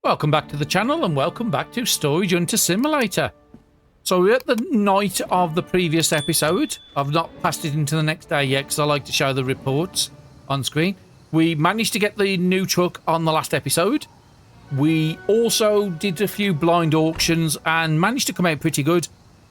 Welcome back to the channel and welcome back to Storage Hunter Simulator. So we're at the night of the previous episode. I've not passed it into the next day yet because I like to show the reports on screen. We managed to get the new truck on the last episode. We also did a few blind auctions and managed to come out pretty good.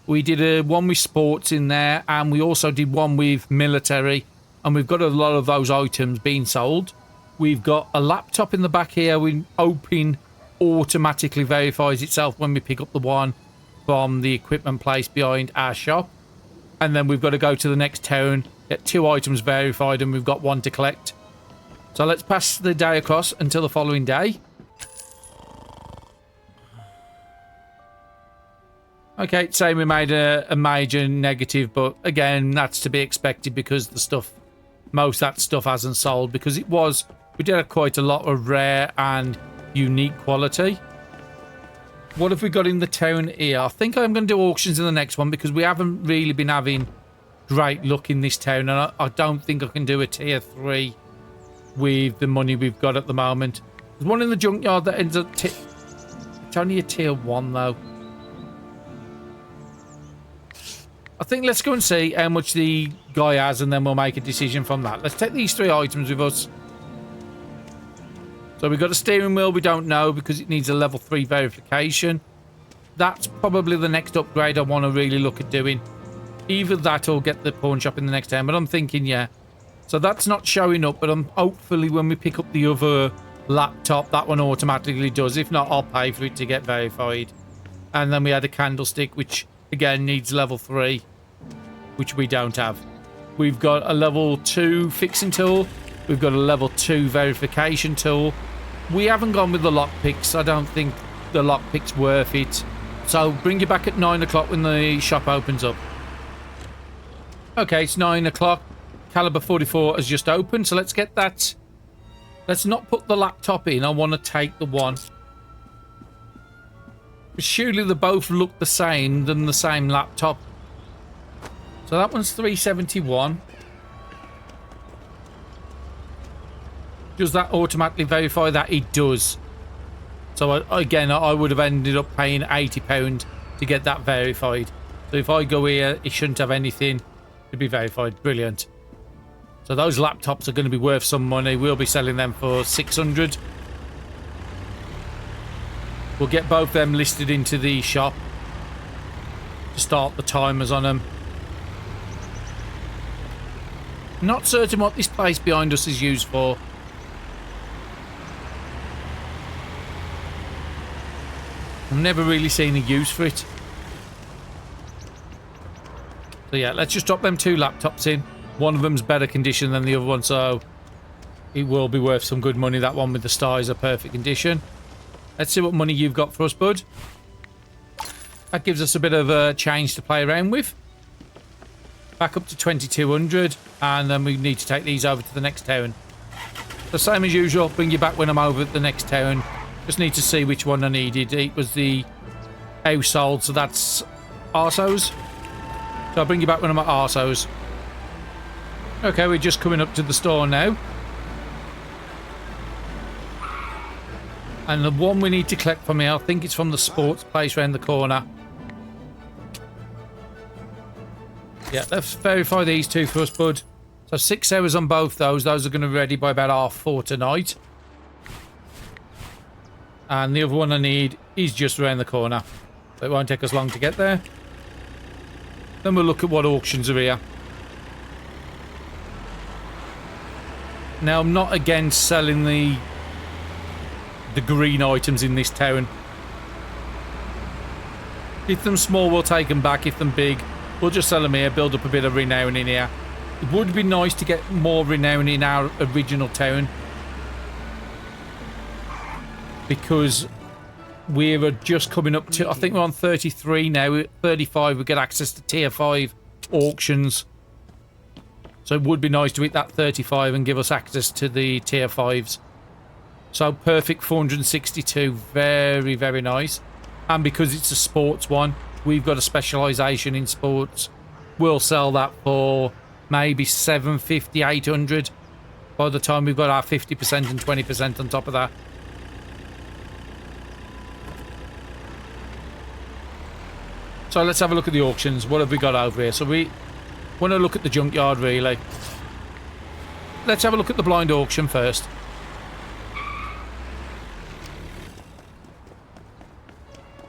We did one with sports in there and we also did one with military, and we've got a lot of those items being sold. We've got a laptop in the back here. We open automatically verifies itself when we pick up the one from the equipment place behind our shop, and then we've got to go to the next town, get 2 items verified, and we've got 1 to collect. So let's pass the day across until the following day. Okay, say we made a major negative, but again, that's to be expected because the stuff, most of that stuff hasn't sold because we did have quite a lot of rare and unique quality. What have we got in the town here? I think I'm going to do auctions in the next one because we haven't really been having great luck in this town, and I don't think I can do a tier 3 with the money we've got at the moment. There's one in the junkyard that ends up it's only a tier 1 though. I think let's go and see how much the guy has and then we'll make a decision from that. Let's take these 3 items with us. So we've got a steering wheel we don't know because it needs a level 3 verification. That's probably the next upgrade I want to really look at doing. Either that or get the pawn shop in the next town, but I'm thinking, yeah. So that's not showing up, but hopefully when we pick up the other laptop, that one automatically does. If not, I'll pay for it to get verified. And then we had a candlestick, which again needs level 3, which we don't have. We've got a level 2 fixing tool. We've got a level 2 verification tool. We haven't gone with the lockpicks. I don't think the lockpick's worth it. So bring you back at 9 o'clock when the shop opens up. Okay, it's 9 o'clock. Caliber 44 has just opened, so let's get that. Let's not put the laptop in. I want to take the one. Surely they both look the same than the same laptop. So that one's 371. Does that automatically verify that? It does. So again, I would have ended up paying £80 to get that verified. So if I go here, it shouldn't have anything to be verified. Brilliant. So those laptops are going to be worth some money. We'll be selling them for 600. We'll get both them listed into the shop to start the timers on them. Not certain what this place behind us is used for. I've never really seen a use for it. So yeah, let's just drop them 2 laptops in. One of them's better condition than the other one, so it will be worth some good money. That one with the star is a perfect condition. Let's see what money you've got for us, bud. That gives us a bit of a change to play around with. Back up to 2200, and then we need to take these over to the next town. The same as usual, bring you back when I'm over at the next town. Just need to see which one I needed. It was the household, so that's Arsos. So I'll bring you back when I'm at Arsos. Okay, we're just coming up to the store now. And the one we need to collect from here, I think it's from the sports place around the corner. Yeah, let's verify these 2 for us, bud. So 6 hours on both those. Those are going to be ready by about 4:30 tonight. And the other one I need is just around the corner. So it won't take us long to get there. Then we'll look at what auctions are here. Now, I'm not against selling the green items in this town. If them small, we'll take them back. If them big, we'll just sell them here, build up a bit of renown in here. It would be nice to get more renown in our original town, because we're just coming up to, I think we're on 33 now. At 35, we get access to tier 5 auctions. So it would be nice to hit that 35 and give us access to the tier 5s. So perfect 462. Very, very nice. And because it's a sports one, we've got a specialisation in sports. We'll sell that for maybe 750, 800 by the time we've got our 50% and 20% on top of that. So let's have a look at the auctions. What have we got over here? So we want to look at the junkyard, really. Let's have a look at the blind auction first.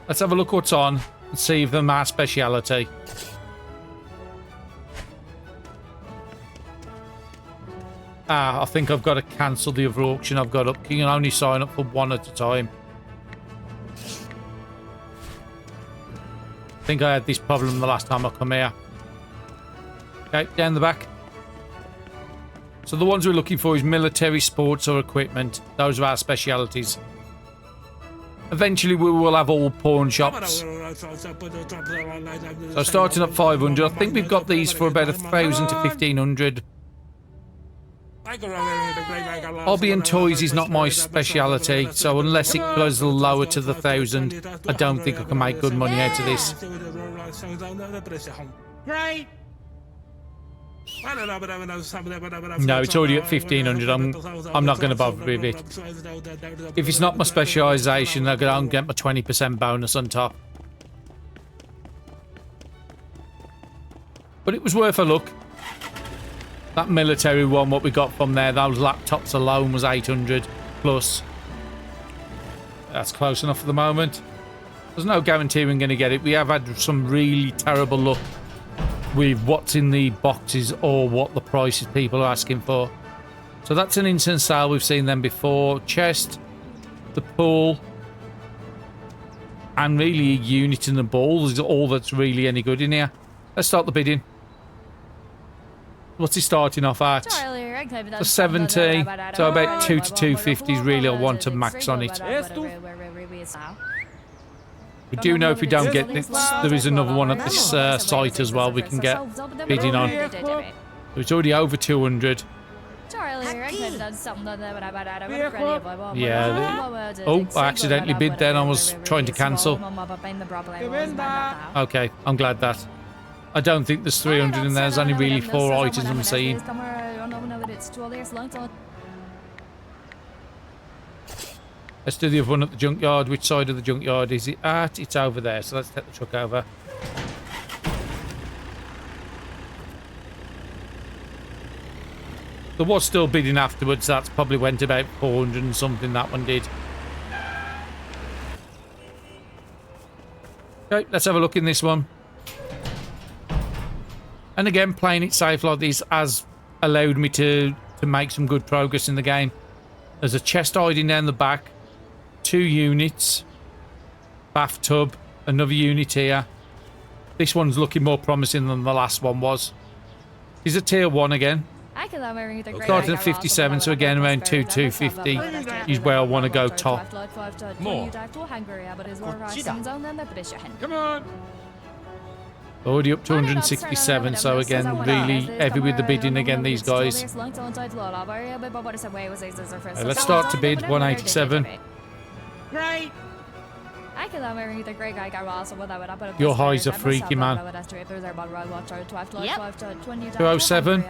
Let's have a look what's on and see if they're my speciality. I think I've got to cancel the other auction I've got up. You can only sign up for one at a time. I think I had this problem the last time I come here. Okay, down the back. So the ones we're looking for is military, sports or equipment. Those are our specialities. Eventually we will have all pawn shops. So starting at 500, I think we've got these for about 1,000 to 1,500. Hobby and toys is not my speciality, so unless it goes lower to the 1,000, I don't think I can make good money out of this. Right. No, it's already at 1,500. I'm not going to bother with it. If it's not my specialisation, I can get my 20% bonus on top. But it was worth a look. That military one, what we got from there, those laptops alone was 800 plus. That's close enough for the moment. There's no guarantee we're going to get it. We have had some really terrible luck with what's in the boxes or what the prices people are asking for. So that's an instant sale. We've seen them before. Chest, the pool, and really a unit in the ball is all that's really any good in here. Let's start the bidding. What's he starting off at? For 70, so about 2 to 250 is really I want to max on it. We do know if we don't get this, there is another one at this site as well we can get bidding on. It's already over 200. Yeah. Oh, I accidentally bid then. I was trying to cancel. Okay, I'm glad that. I don't think there's 300 in there. There's only really 4 items I'm seeing. Let's do the other one at the junkyard. Which side of the junkyard is it at? It's over there, so let's take the truck over. There was still bidding afterwards. That's probably went about 400 and something, that one did. Okay, let's have a look in this one. And again, playing it safe like this has allowed me to make some good progress in the game. There's a chest hiding down the back, 2 units, bathtub, another unit here. This one's looking more promising than the last one was. He's a tier 1 again. Starting at 57, so again around 250 is where I want to go top. More. Come on. Already up to 167, so again, really heavy with the bidding again, these guys. Let's start to bid 187. Right. Your highs are freaky, man. 207.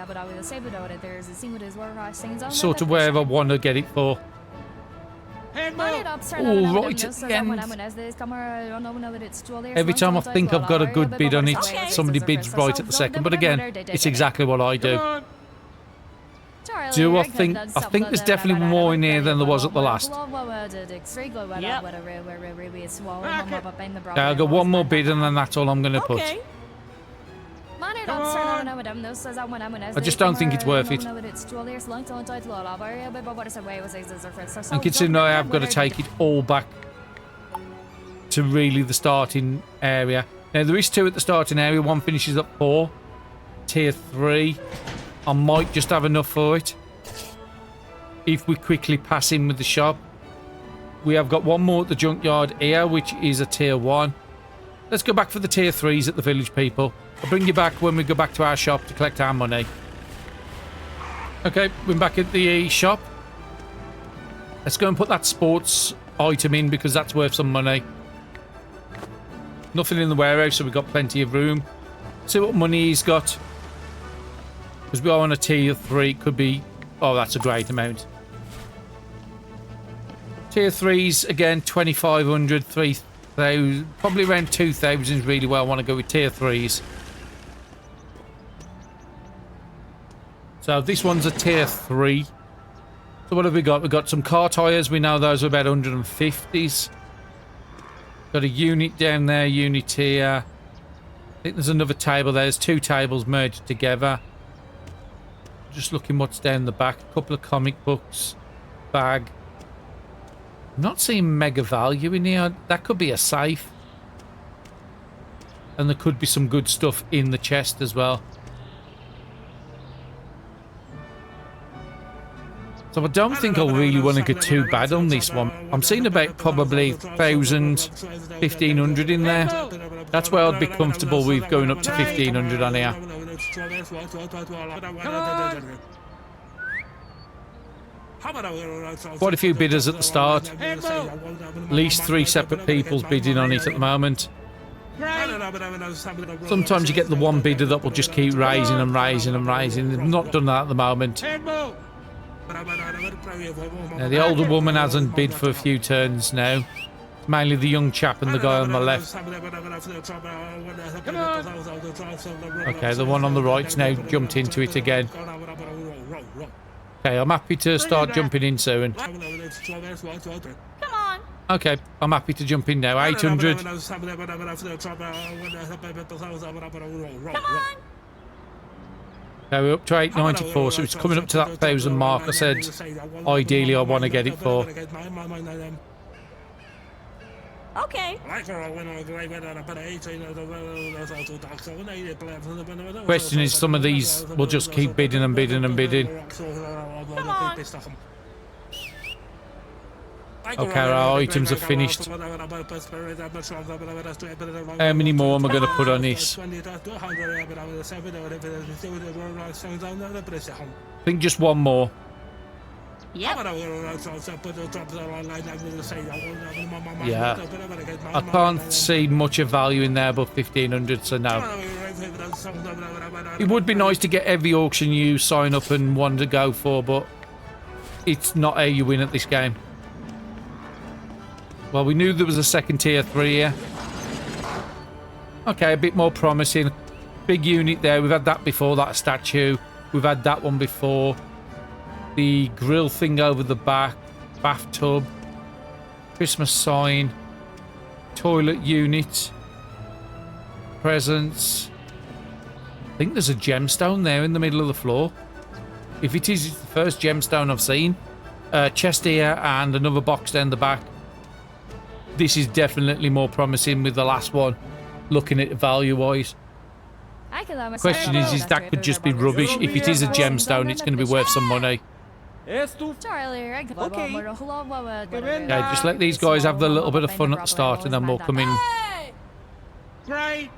Sort of where I want to get it for. All right at the end. Every time I think I've got a good bid on it, somebody bids right at the second. But again, it's exactly what I do. Do I think there's definitely more in here than there was at the last. Yep. Okay, I'll go one more bid and then that's all I'm going to put. Okay. I just don't think it's worth it. And considering I have got to take it all back to really the starting area. Now there is 2 at the starting area. One finishes at 4. Tier 3. I might just have enough for it. If we quickly pass in with the shop. We have got one more at the junkyard here, which is a tier 1. Let's go back for the tier 3s at the village, people. I'll bring you back when we go back to our shop to collect our money. Okay, we're back at the shop. Let's go and put that sports item in because that's worth some money. Nothing in the warehouse, so we've got plenty of room. See what money he's got. Because we are on a tier 3, could be... Oh, that's a great amount. Tier 3s, again, 2,500, So probably around 2,000 is really where I want to go with tier 3s. So this one's a tier 3. So what have we got? We've got some car tyres. We know those are about 150s. Got a unit down there, unit here. I think there's another table there. There's 2 tables merged together. Just looking what's down the back. A couple of comic books. Bag. I'm not seeing mega value in here. That could be a safe. And there could be some good stuff in the chest as well. So I don't think I'll really want to get too bad on this one. I'm seeing about probably 1,000, 1,500 in there. That's where I'd be comfortable with going up to 1,500 on here. Quite a few bidders at the start. At least 3 separate people's bidding on it at the moment. Sometimes you get the one bidder that will just keep raising and raising and raising. They've not done that at the moment. Now, the older woman hasn't bid for a few turns now. Mainly the young chap and the guy on the left. Okay, the one on the right's now jumped into it again. Okay, I'm happy to start jumping in soon. Come on. Okay, I'm happy to jump in now. 800. Come on. Okay, we're up to 894, so it's coming up to that 1,000 mark. I said, ideally, I want to get it for. Okay. Question is, some of these will just keep bidding and bidding and bidding. Come on. Okay, our items are finished. How many more am I going to put on this? I think just one more. Yep. Yeah. I can't see much of value in there but 1,500, so no. It would be nice to get every auction you sign up and want to go for, but it's not how you win at this game. Well, we knew there was a second tier 3 here. Okay, a bit more promising. Big unit there. We've had that before, that statue. We've had that one before. The grill thing over the back. Bathtub. Christmas sign. Toilet unit. Presents. I think there's a gemstone there in the middle of the floor. If it is, it's the first gemstone I've seen. Chest here and another box down the back. This is definitely more promising with the last one, looking at it value-wise. Question is that could just be rubbish. If it is a gemstone, it's going to be worth some money. Okay, just let these guys have a little bit of fun at the start and then we'll come in. Great.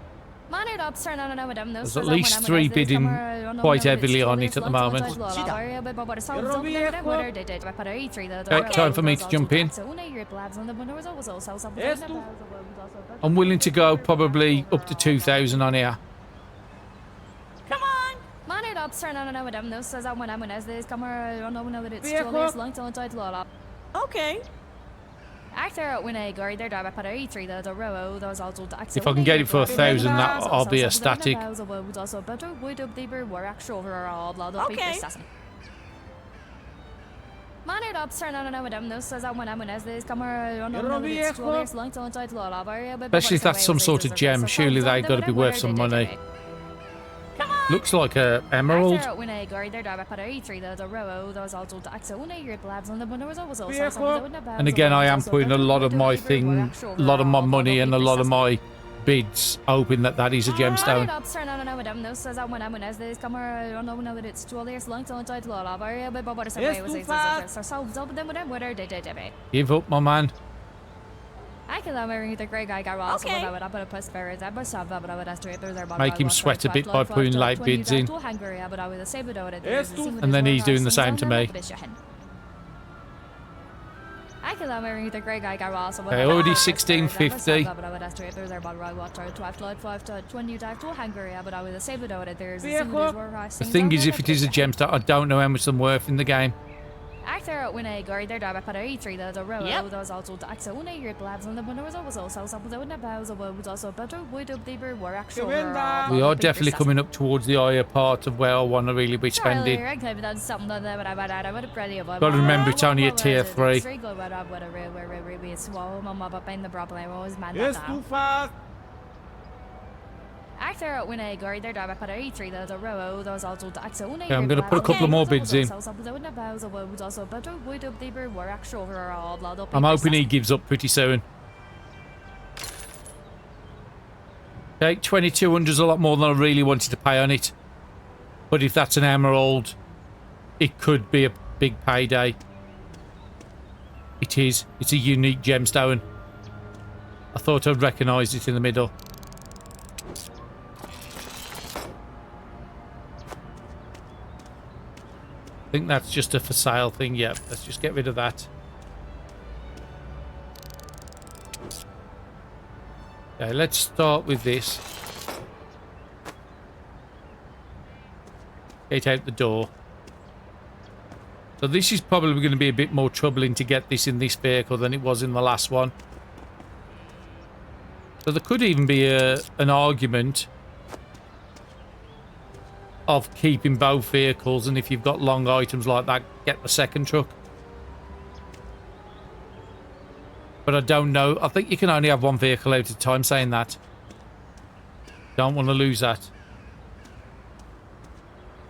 There's at least 3 bidding quite heavily on it at the moment. Okay, time for me to jump in. I'm willing to go probably up to 2,000 on here. Come on. Okay. If I can get it for 1,000, I'll be ecstatic. Okay. Especially if that's some sort of gem, surely they got to be worth some money. Looks like a emerald. And again, I am putting a lot of my money and a lot of my bids, hoping that that is a gemstone. Give up, my man. Make him sweat a bit by putting late bids in. And then he's doing the same to me. Okay, already 1650. The thing is, if it is a gemstone, I don't know how much I'm worth in the game. Actor when I guard their dog para three the row Yep. was also Axona your lads on the window was also something in the bows of was also better would up they were actual We are definitely coming up towards the higher part of where I want to really be spending. I could have done something that I would have pretty about. Gotta remember it's only a tier 3. Yes, too fast. Actor when I guard their dog para three the row was also Axona. Okay, I'm gonna put a couple of more bids in. I'm hoping he gives up pretty soon. Okay, 2200 is a lot more than I really wanted to pay on it. But if that's an emerald, it could be a big payday. It is. It's a unique gemstone. I thought I'd recognise it in the middle. I think that's just a for sale thing. Yep, let's just get rid of that. Okay, let's start with this. Get out the door. So this is probably going to be a bit more troubling to get this in this vehicle than it was in the last one. So there could even be an argument of keeping both vehicles, and if you've got long items like that, get the second truck. But I don't know. I think you can only have one vehicle out at a time, saying that. Don't want to lose that.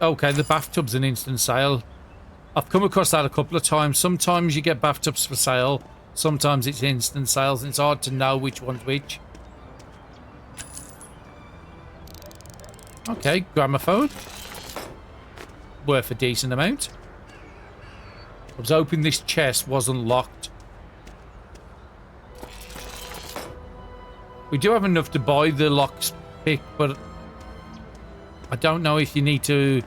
Okay, the bathtub's an instant sale. I've come across that a couple of times. Sometimes you get bathtubs for sale. Sometimes it's instant sales, and it's hard to know which one's which. Okay, gramophone. Worth a decent amount. I was hoping this chest wasn't locked. We do have enough to buy the locks pick, but I don't know if you need to...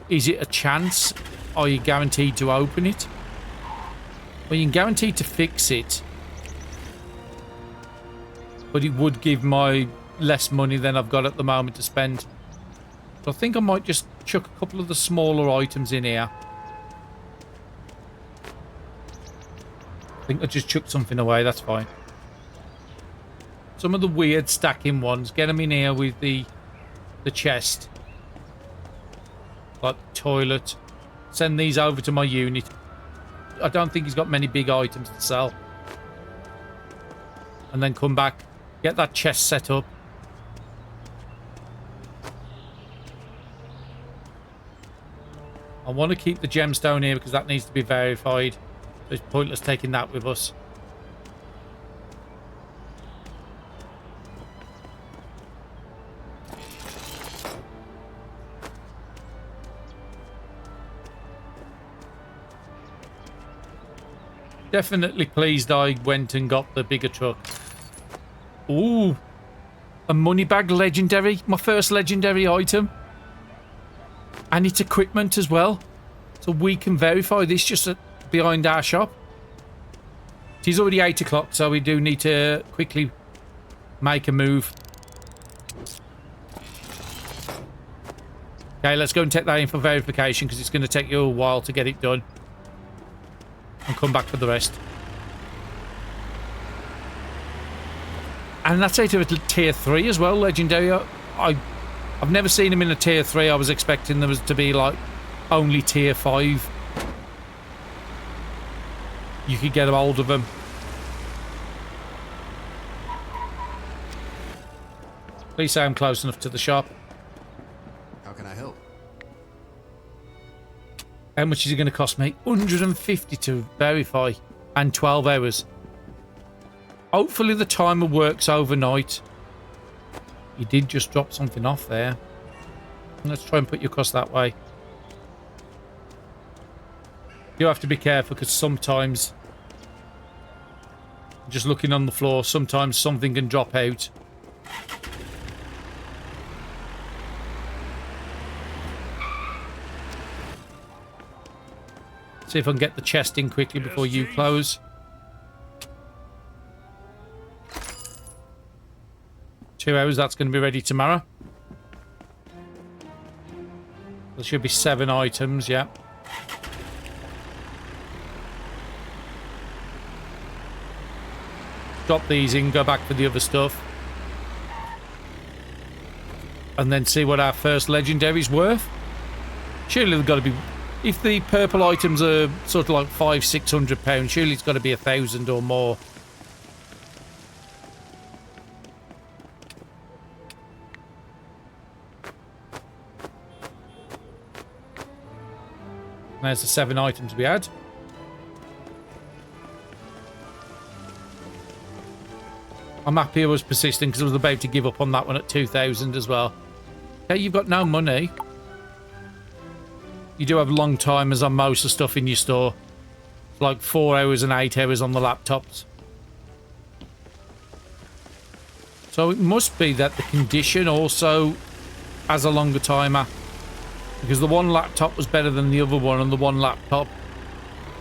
Is it a chance? Are you guaranteed to open it? Well, you're guaranteed to fix it. But it would give my less money than I've got at the moment to spend. So I think I might just chuck a couple of the smaller items in here. I think I just chucked something away, that's fine. Some of the weird stacking ones, get them in here with the chest. Like the toilet. Send these over to my unit. I don't think he's got many big items to sell. And then come back, get that chest set up. I want to keep the gemstone here because that needs to be verified. So it's pointless taking that with us. Definitely pleased I went and got the bigger truck. Ooh, a money bag legendary. My first legendary item. And it's equipment as well. So we can verify this just behind our shop. It is already 8 o'clock, so we do need to quickly make a move. Okay, let's go and take that in for verification because it's going to take you a while to get it done. And come back for the rest. And that's out of a tier 3 as well, legendary. I've never seen them in a tier 3. I was expecting them to be like only tier 5. You could get a hold of them. Please say I'm close enough to the shop. How can I help? How much is it going to cost me? 150 to verify. And 12 hours. Hopefully the timer works overnight. You did just drop something off there. Let's try and put you across that way. You have to be careful because sometimes, just looking on the floor, sometimes something can drop out. See if I can get the chest in quickly before you close. 2 hours, that's going to be ready tomorrow. There should be 7 items, yeah. drop these in, go back for the other stuff. And then see what our first legendary's worth. Surely they've got to be... If the purple items are sort of like £500-600, surely it's got to be 1,000 or more. There's the 7 items we had. I'm happy I was persistent because I was about to give up on that one at 2,000 as well. Okay, you've got no money. You do have long timers on most of the stuff in your store. It's like 4 hours and 8 hours on the laptops. So it must be that the condition also has a longer timer. Because the one laptop was better than the other one, and the one laptop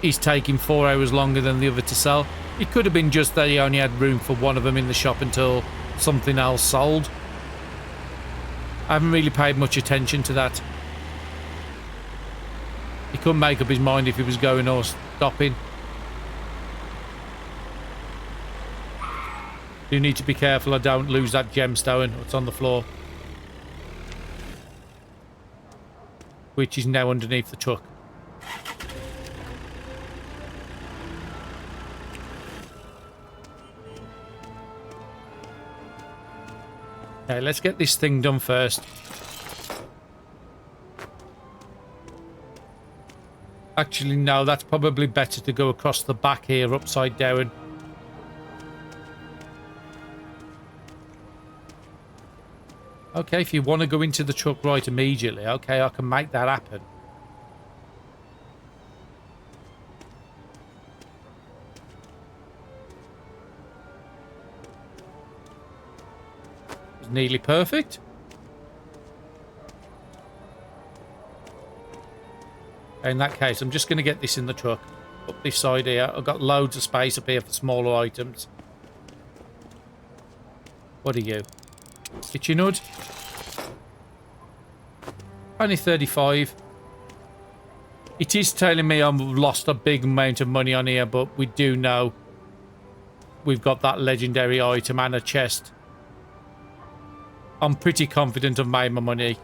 is taking 4 hours longer than the other to sell. It could have been just that he only had room for one of them in the shop until something else sold. I haven't really paid much attention to that. He couldn't make up his mind if he was going or stopping. You need to be careful I don't lose that gemstone that's on the floor. Which is now underneath the truck. Okay, let's get this thing done first. Actually, no, that's probably better to go across the back here, upside down. Okay, if you want to go into the truck right immediately, okay, I can make that happen. It's nearly perfect. In that case, I'm just going to get this in the truck. Up this side here. I've got loads of space up here for smaller items. What are you? Kitchen hood. Only 35. It is telling me I've lost a big amount of money on here, but we do know we've got that legendary item and a chest. I'm pretty confident I've made my money.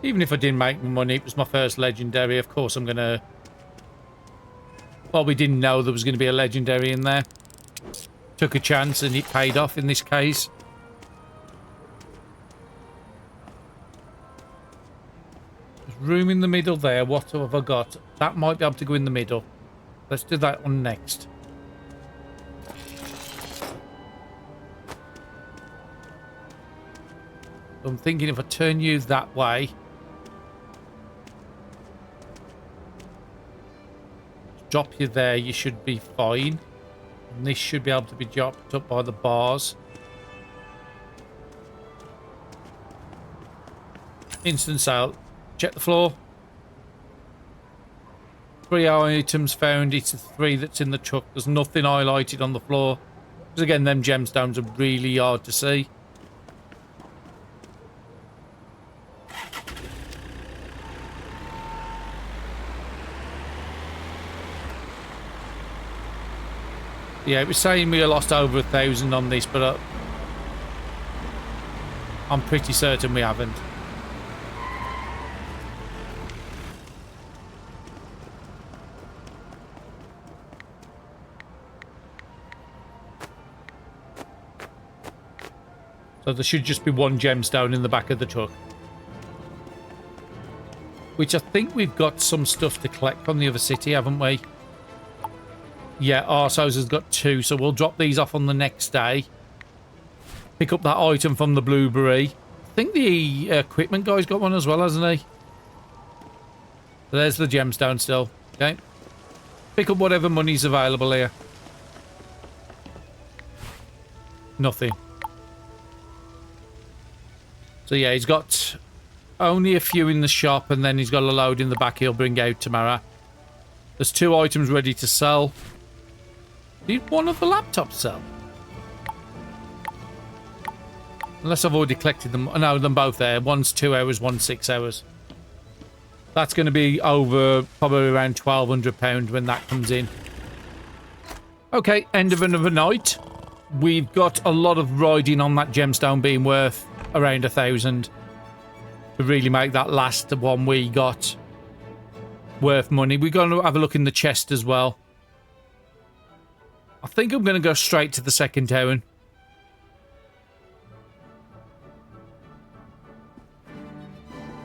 Even if I didn't make my money, it was my first legendary. Of course, I'm going to... Well, we didn't know there was going to be a legendary in there. Took a chance and it paid off in this case. There's room in the middle there. What have I got? That might be able to go in the middle. Let's do that one next. I'm thinking if I turn you that way... Drop you there, you should be fine. And this should be able to be dropped up by the bars. Instant sale. Check the floor. 3 items found. It's the 3 that's in the truck. There's nothing highlighted on the floor. Because again, them gemstones are really hard to see. Yeah, it was saying we lost over 1,000 on this, but I'm pretty certain we haven't. So there should just be one gemstone in the back of the truck. Which I think we've got some stuff to collect from the other city, haven't we? Yeah, Arsos has got 2, so we'll drop these off on the next day. Pick up that item from the Blueberry. I think the equipment guy's got one as well, hasn't he? So there's the gemstone still. Okay. Pick up whatever money's available here. Nothing. So yeah, he's got only a few in the shop, and then he's got a load in the back he'll bring out tomorrow. There's 2 items ready to sell. Did one of the laptops sell? Unless I've already collected them. No, them both there. One's 2 hours, one's 6 hours. That's going to be over probably around £1,200 when that comes in. Okay, end of another night. We've got a lot of riding on that gemstone being worth around 1,000 to really make that last one we got worth money. We're going to have a look in the chest as well. I think I'm going to go straight to the second town.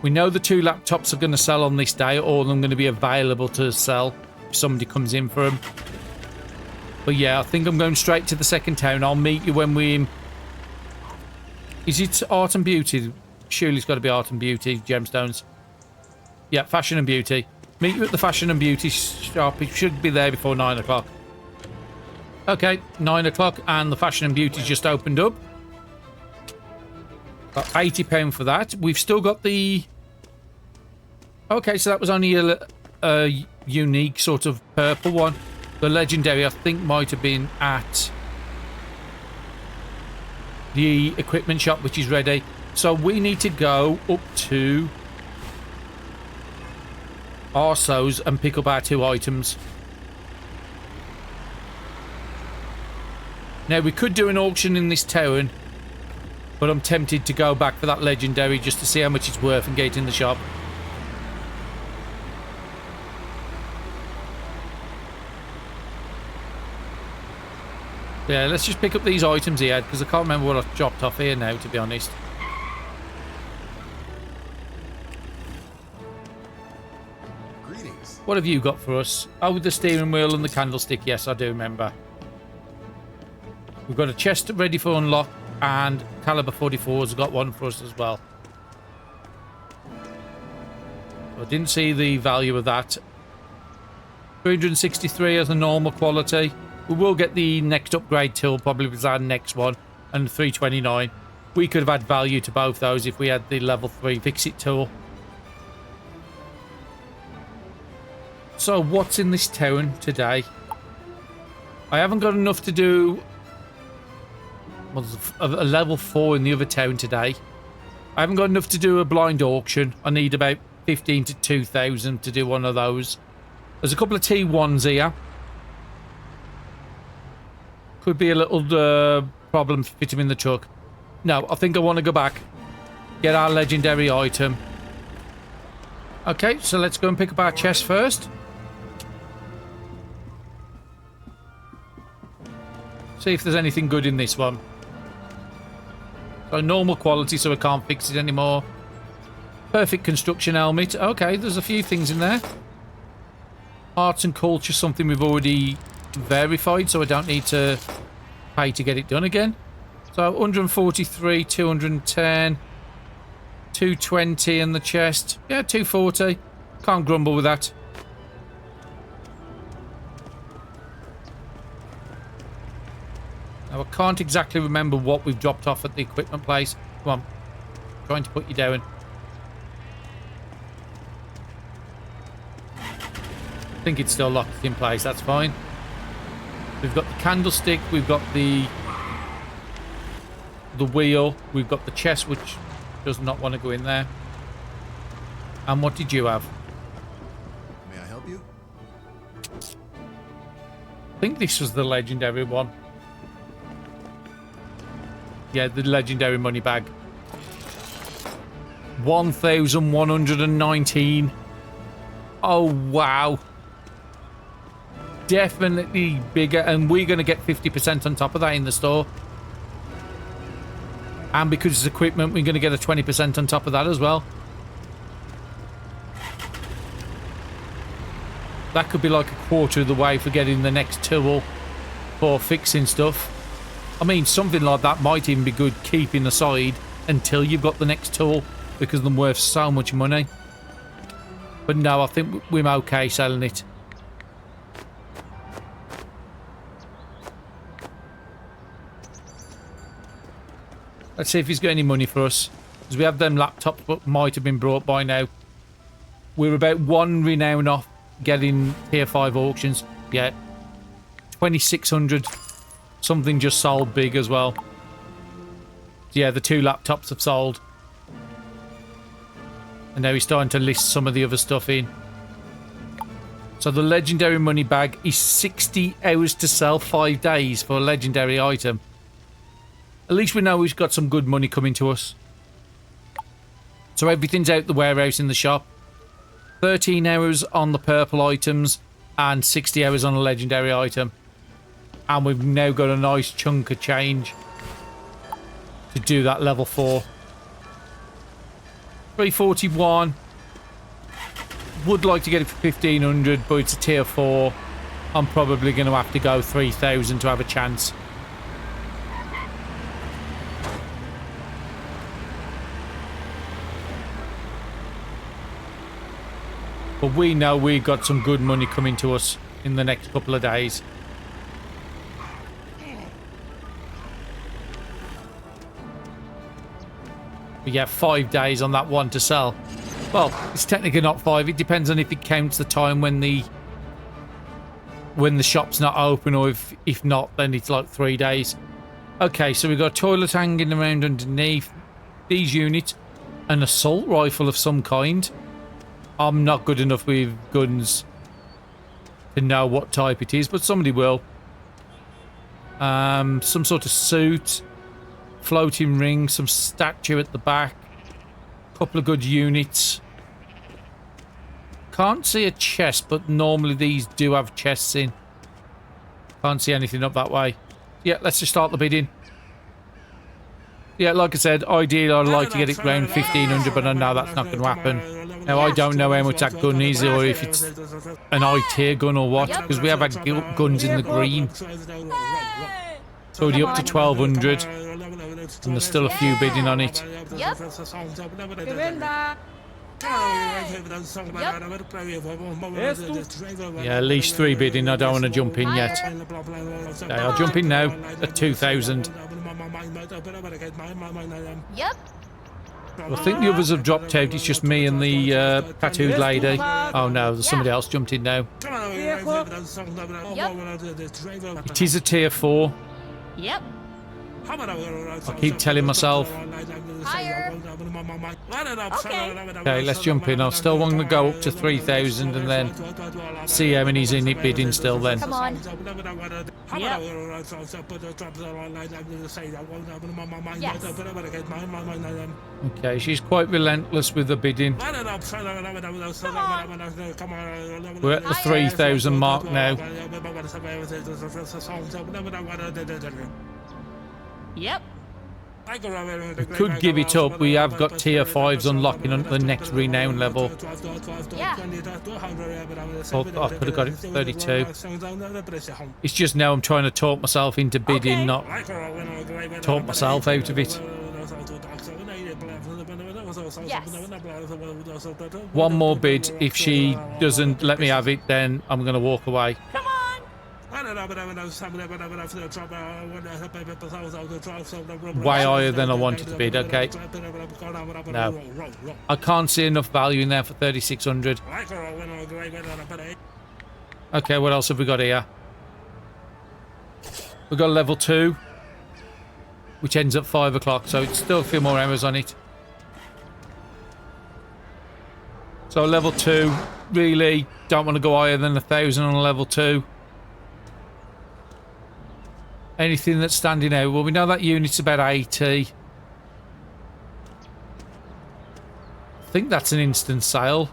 We know the 2 laptops are going to sell on this day. All of them going to be available to sell if somebody comes in for them. But yeah, I think I'm going straight to the second town. I'll meet you when we... Is it Art and Beauty? Surely it's got to be Art and Beauty gemstones. Yeah, Fashion and Beauty. Meet you at the Fashion and Beauty shop. It should be there before 9 o'clock. Okay, 9 o'clock and the Fashion and Beauty's just opened up. Got £80 for that. We've still got the... Okay, so that was only a unique sort of purple one. The legendary, I think, might have been at the equipment shop, which is ready. So we need to go up to Arso's and pick up our 2 items. Now, we could do an auction in this town, but I'm tempted to go back for that legendary just to see how much it's worth and get it in the shop. Yeah, let's just pick up these items here, because I can't remember what I dropped off here now, to be honest. Greetings. What have you got for us? Oh, the steering wheel and the candlestick. Yes, I do remember. We've got a chest ready for unlock, and Caliber 44's got one for us as well. I didn't see the value of that. 363 as a normal quality. We will get the next upgrade tool, probably was our next one, and 329. We could have had value to both those if we had the level 3 fix-it tool. So what's in this town today? I haven't got enough to do a level 4 in the other town today. I haven't got enough to do a blind auction. I need about 15 to 2,000 to do one of those. There's a couple of T1s here. Could be a little problem to fit him in the truck. No, I think I want to go back. Get our legendary item. Okay, so let's go and pick up our chest first. See if there's anything good in this one. So normal quality, so I can't fix it anymore. Perfect construction helmet. Okay, there's a few things in there. Arts and culture, something we've already verified, so I don't need to pay to get it done again. So 143, 210, 220 in the chest. Yeah, 240. Can't grumble with that. Now, I can't exactly remember what we've dropped off at the equipment place. Come on. I'm trying to put you down. I think it's still locked in place. That's fine. We've got the candlestick. We've got the wheel. We've got the chest, which does not want to go in there. And what did you have? May I help you? I think this was the legendary one. Yeah, the legendary money bag. 1,119. Oh, wow. Definitely bigger, and we're going to get 50% on top of that in the store. And because it's equipment, we're going to get a 20% on top of that as well. That could be like a quarter of the way for getting the next tool for fixing stuff. I mean, something like that might even be good keeping aside until you've got the next tool, because they're worth so much money. But no, I think we're okay selling it. Let's see if he's got any money for us. Because we have them laptops, but might have been brought by now. We're about 1 renown off getting tier 5 auctions. Yeah. 2,600. Something just sold big as well. yeah, the 2 laptops have sold. And now he's starting to list some of the other stuff in. So the legendary money bag is 60 hours to sell, 5 days for a legendary item. At least we know we've got some good money coming to us. So everything's out the warehouse in the shop. 13 hours on the purple items and 60 hours on a legendary item. And we've now got a nice chunk of change to do that level 4. 341. Would like to get it for 1500, but it's a tier 4. I'm probably going to have to go 3000 to have a chance. But we know we've got some good money coming to us in the next couple of days. We get 5 days on that one to sell. Well, it's technically not 5. It depends on if it counts the time when the shop's not open, or if not, then it's like 3 days. Okay, so we've got a toilet hanging around underneath these units. An assault rifle of some kind. I'm not good enough with guns to know what type it is, but somebody will. Some sort of suit. Floating ring. Some statue at the back. Couple of good units. Can't see a chest, but normally these do have chests in. Can't see anything up that way. Yeah, let's just start the bidding. Yeah, like I said, ideally I'd like to get it around 1500, but I know that's not going to happen. Now, I don't know how much that gun is, or if it's an I-tier gun or what, because we have had guns in the green. It's already up to 1200, and there's still a few bidding on it. Yep. Yeah, at least 3 bidding. I don't want to jump in yet. Okay, I'll jump in now at 2000. Yep. I think the others have dropped out. It's just me and the tattooed lady. Oh no, there's somebody else jumped in now. It is a tier 4. Yep. I keep telling myself. Higher. Okay. Okay, let's jump in. I still want to go up to 3000 and then see how many's in it bidding still then. Come on. Yep. Yes. Okay, she's quite relentless with the bidding. We're at the 3000 mark now. Yep. We could give it up. We have got tier 5s unlocking on the next renown level. Yeah. Oh, I could have got it for 32. It's just now I'm trying to talk myself into bidding, not talk myself out of it. Yes. One more bid. If she doesn't let me have it, then I'm going to walk away. Come on. Way higher than I wanted to bid, okay. No. I can't see enough value in there for 3600. Okay, what else have we got here? We've got level 2, which ends at 5 o'clock, so it's still a few more hours on it. So level 2, really don't want to go higher than 1000 on level 2. Anything that's standing out? Well, we know that unit's about 80. I think that's an instant sale.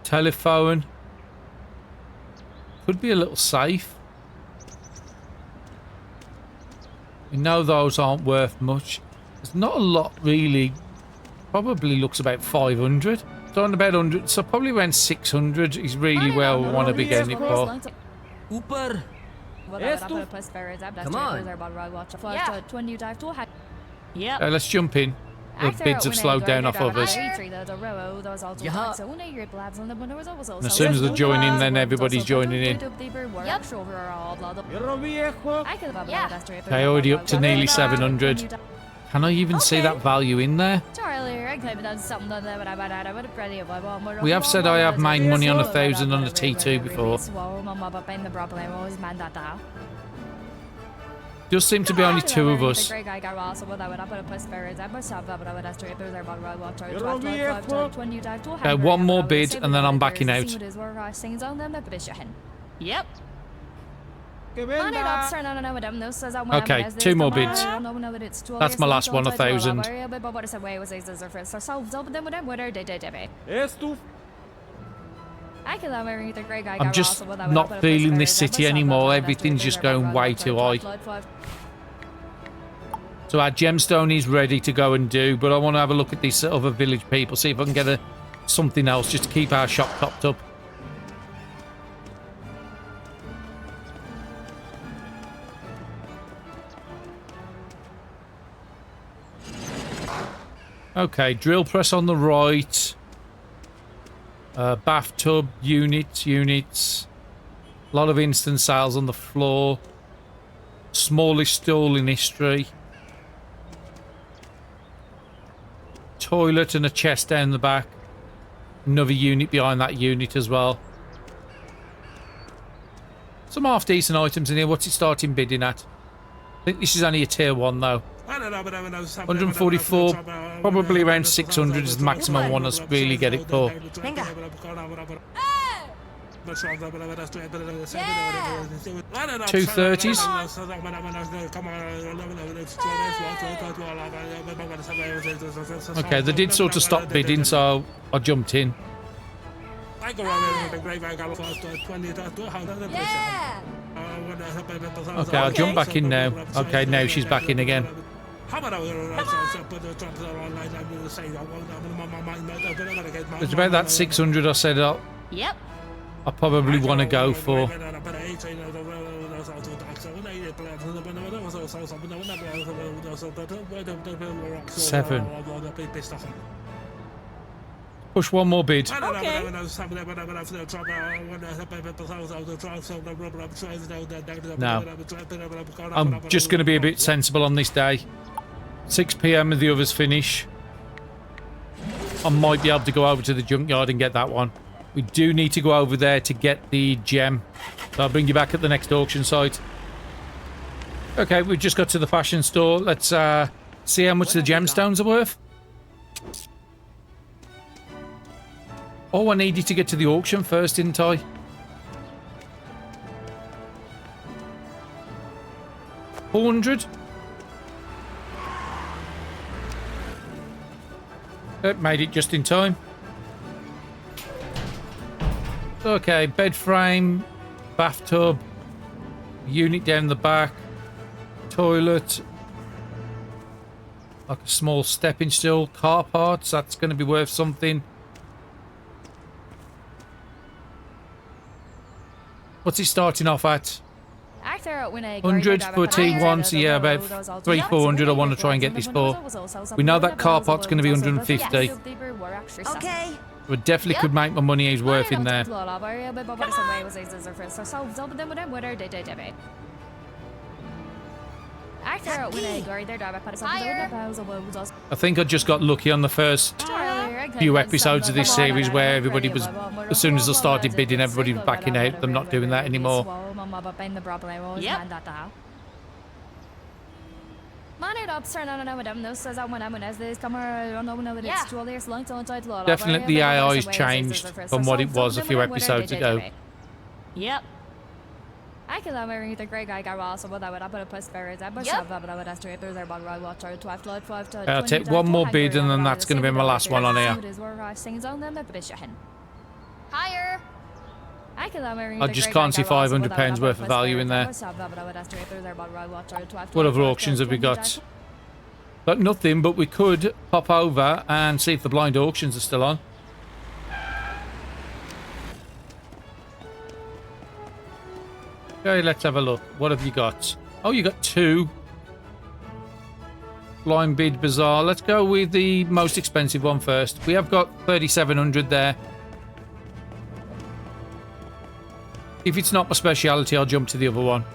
Telephone. Could be a little safe. We know those aren't worth much. There's not a lot really. Probably looks about 500. So on about 100. So probably around 600 is really where we want to be getting it for. Upar. Come on. Yep. Let's jump in. The bids have slowed down off others. And And as soon as they join in, then everybody's joining in. Yep. Okay, already up to nearly 700. Can I even see that value in there? We have said I have made money on 1000 on the T2 before. Does seem to be only two of us. Okay, one more bid and then I'm backing out. Yep. Okay, two more bids. That's my last one, 1,000. I'm just not feeling this city anymore. Everything's just going way too high. So our gemstone is ready to go and do, but I want to have a look at these other village people, see if I can get something else just to keep our shop topped up. Okay, drill press on the right. Bathtub, units. A lot of instant sales on the floor. Smallest stall in history. Toilet and a chest down the back. Another unit behind that unit as well. Some half decent items in here. What's it starting bidding at? I think this is only a tier 1 though. 144, probably around 600 is the maximum I want to really get it for. Venga. 230s. Okay, they did sort of stop bidding, so I jumped in. Yeah. Okay, I'll jump back in now. Okay, now she's back in again. It's about that 600 I said Yep. I probably want to go for. 7. Push one more bid. Okay. No. I'm just going to be a bit sensible on this day. 6 PM and the others finish. I might be able to go over to the junkyard and get that one. We do need to go over there to get the gem. So I'll bring you back at the next auction site. Okay, we've just got to the fashion store. Let's see how much the gemstones are worth. Oh, I needed to get to the auction first, didn't I? $400. Made it just in time. Okay, bed frame, bathtub, unit down the back, toilet, like a small stepping stool, car parts, that's going to be worth something. What's he starting off at? 100 for T1, so yeah, about 300-400 I want to try and get this for. We know that car pot's going to be 150. Okay. We definitely could make my money he's worth in there. I think I just got lucky on the first few episodes of this series where everybody was, as soon as I started bidding, everybody was backing out. I'm not doing that anymore. Yep. Definitely the AI's changed from what it was a few episodes ago. Yep. I'll take one more bid and then that's going to be my last one on here. Higher. I just can't see £500 worth of value in there. What other auctions have we got? Got nothing, but we could pop over and see if the blind auctions are still on. Okay, let's have a look. What have you got? Oh, you got 2. Blind bid bazaar. Let's go with the most expensive one first. We have got 3,700 there. If it's not my speciality, I'll jump to the other one.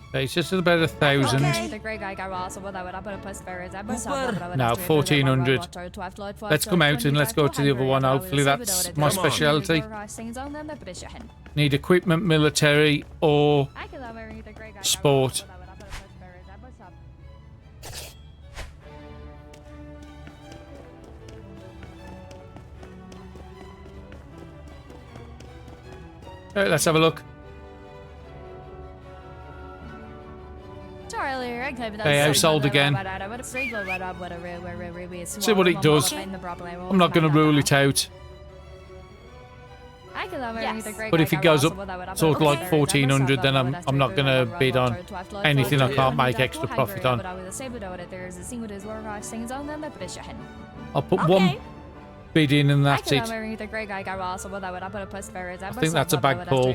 Okay, it's just about 1,000. No, 1,400. Let's come out and let's go to the other one. Hopefully that's my speciality. Need equipment, military, or sport. Okay, let's have a look. Hey, household again. See what it does. I'm not going to rule it out. But if it goes up sort of like 1,400, then I'm not going to bid on anything I can't make extra profit on. I'll put one bid in and that's it. I think that's a bag call.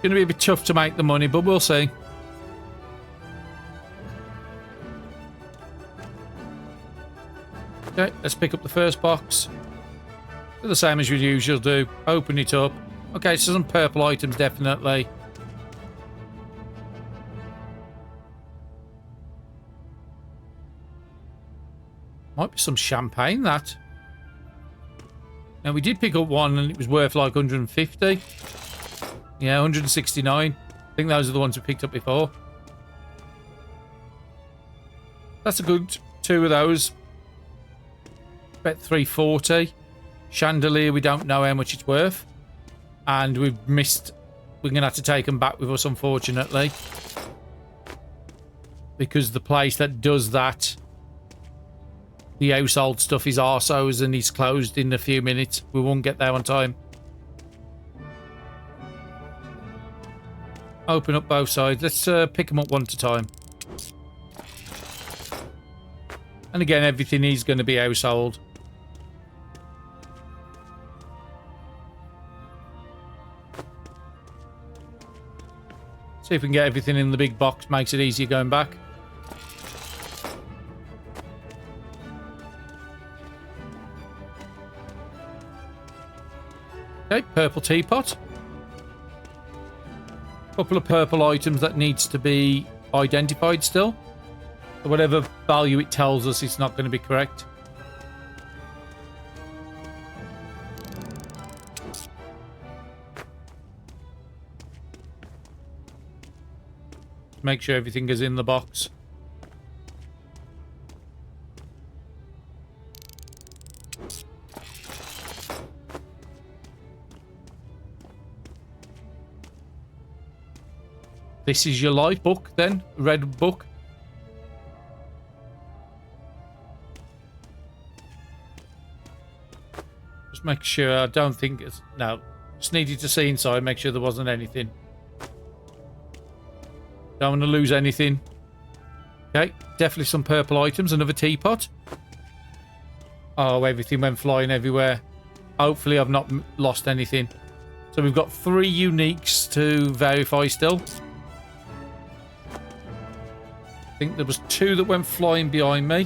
Going to be a bit tough to make the money, but we'll see. Okay, let's pick up the first box. Do the same as you usually do. Open it up. Okay, so some purple items, definitely. Might be some champagne, that. Now, we did pick up one, and it was worth like 150. Yeah, 169. I think those are the ones we picked up before. That's a good two of those. Bet 340. Chandelier, we don't know how much it's worth. And we've missed... We're going to have to take them back with us, unfortunately. Because the place that does that... The household stuff is Arso's and he's closed in a few minutes. We won't get there on time. Open up both sides. Let's pick them up one at a time. And again, everything is going to be household. See if we can get everything in the big box. Makes it easier going back. Okay, purple teapot. Couple of purple items that needs to be identified still. So whatever value it tells us, it's not going to be correct. Make sure everything is in the box. This is your life book, then. Red book. Just make sure. I don't think it's... No. Just needed to see inside. Make sure there wasn't anything. Don't want to lose anything. Okay. Definitely some purple items. Another teapot. Oh, everything went flying everywhere. Hopefully I've not lost anything. So we've got 3 uniques to verify still. I think there was 2 that went flying behind me.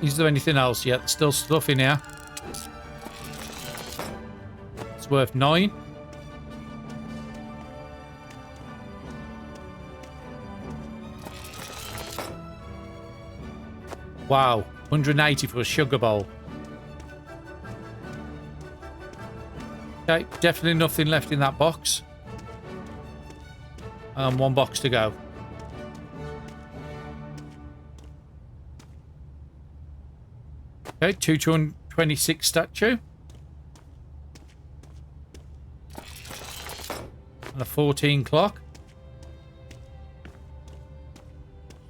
Is there anything else yet? Still stuff in here. It's worth 9. Wow, 180 for a sugar bowl. Okay, definitely nothing left in that box. And 1 box to go. Okay, 226 statue. And a 14 clock.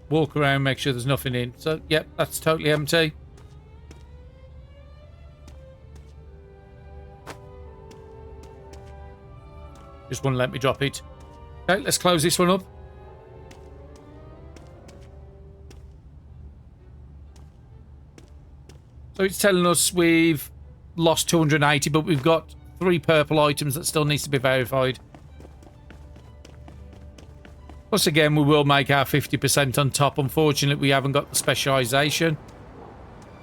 Walk around, make sure there's nothing in. So, yep, that's totally empty. Just wouldn't let me drop it. Okay, let's close this one up. So it's telling us we've lost 280, but we've got 3 purple items that still needs to be verified. Plus, again, we will make our 50% on top. Unfortunately, we haven't got the specialization.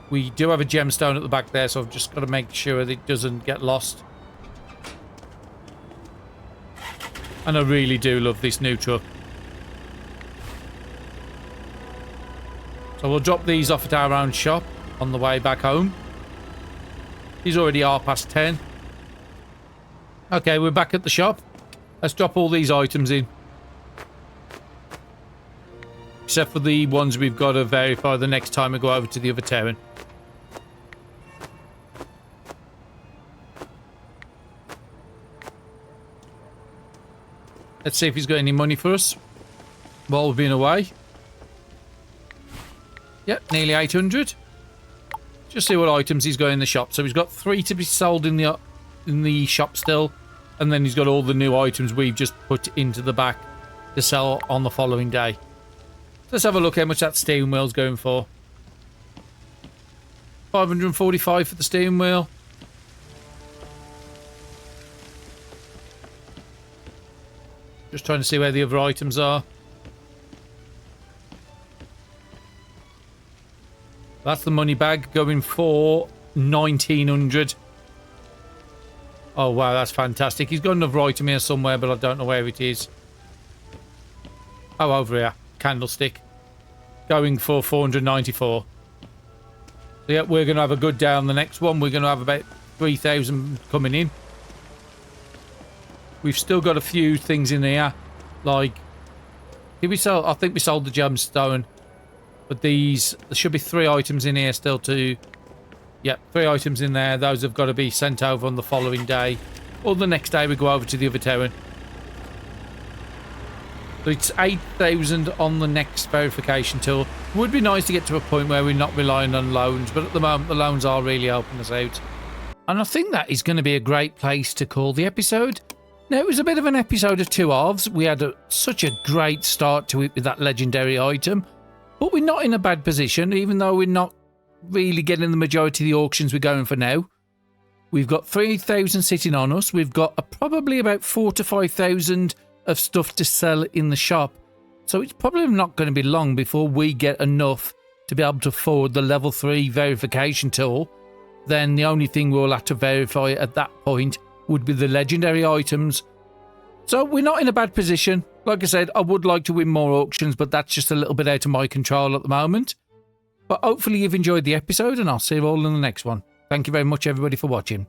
We do have a gemstone at the back there, so I've just got to make sure that it doesn't get lost. And I really do love this new truck. So we'll drop these off at our own shop on the way back home. He's already 10:30. Okay, we're back at the shop. Let's drop all these items in. Except for the ones we've got to verify the next time we go over to the other Terran. Let's see if he's got any money for us while we've been away. Yep, nearly 800. Just see what items he's got in the shop. So he's got 3 to be sold in the shop still, and then he's got all the new items we've just put into the back to sell on the following day. Let's have a look how much that steering wheel's going for. 545 for the steering wheel. Just trying to see where the other items are. That's the money bag going for 1900. Oh wow, that's fantastic. He's got another item here somewhere, but I don't know where it is. Oh, over here. Candlestick. Going for 494. So yeah, we're going to have a good day on the next one. We're going to have about 3,000 coming in. We've still got a few things in here. Like, did we sell? I think we sold the gemstone. But these, there should be 3 items in here still to... Yep, 3 items in there. Those have got to be sent over on the following day. Or the next day we go over to the other Terran. So it's 8,000 on the next verification tool. Would be nice to get to a point where we're not relying on loans. But at the moment, the loans are really helping us out. And I think that is going to be a great place to call the episode. Now, it was a bit of an episode of 2 halves. We had such a great start to it with that legendary item. But we're not in a bad position, even though we're not really getting the majority of the auctions we're going for now. We've got 3,000 sitting on us. We've got probably about 4,000 to 5,000 of stuff to sell in the shop. So it's probably not going to be long before we get enough to be able to afford the level 3 verification tool. Then the only thing we'll have to verify at that point would be the legendary items. So we're not in a bad position. Like I said, I would like to win more auctions, but that's just a little bit out of my control at the moment. But hopefully you've enjoyed the episode, and I'll see you all in the next one. Thank you very much, everybody, for watching.